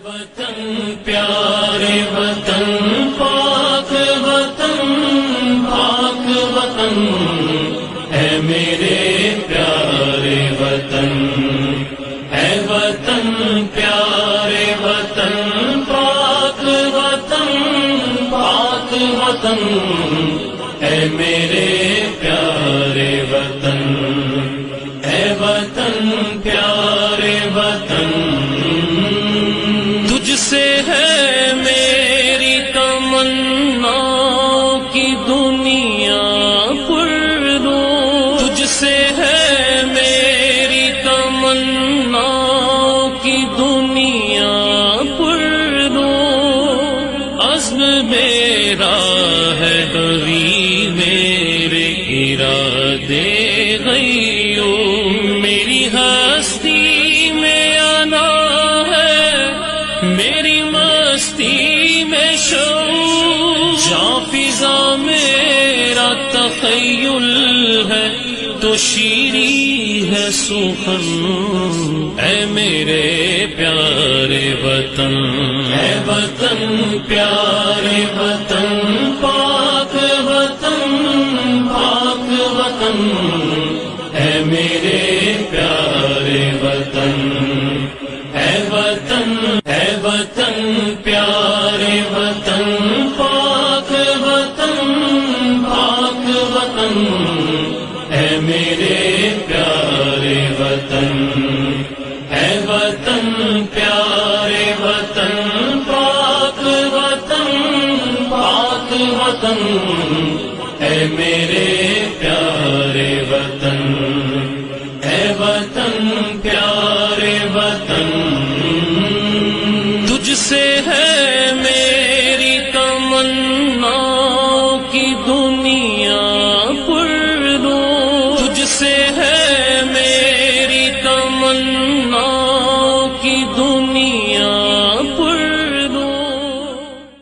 وطن پیارے وطن پاک وطن پاک وطن ہے میرے پیارے وطن ہے وطن پیارے وطن پاک وطن پاک وطن ہے میرے پیارے وطن ہے وطن پیارے وطن تجھ سے ہے میری تمنا کی دنیا پر دوں تجھ سے ہے میری تمنا کی دنیا پر دوں عزم میرا ہے غوی میرے ارادے غیوں میری ہستی میں آنا ہے میری مستی میں شعور جاں فضا میرا تخیل ہے تو شیریں ہے سخن اے میرے پیارے وطن اے وطن پیارے وطن پاک وطن پاک وطن اے میرے پیارے وطن اے وطن پیارے وطن پاک وطن پاک وطن اے میرے پیارے وطن اے وطن پیارے وطن پاک وطن پاک وطن اے میرے پیارے وطن اے وطن پیارے وطن تجھ سے ہے میری تمنا کی دنیا پر دوں تجھ سے ہے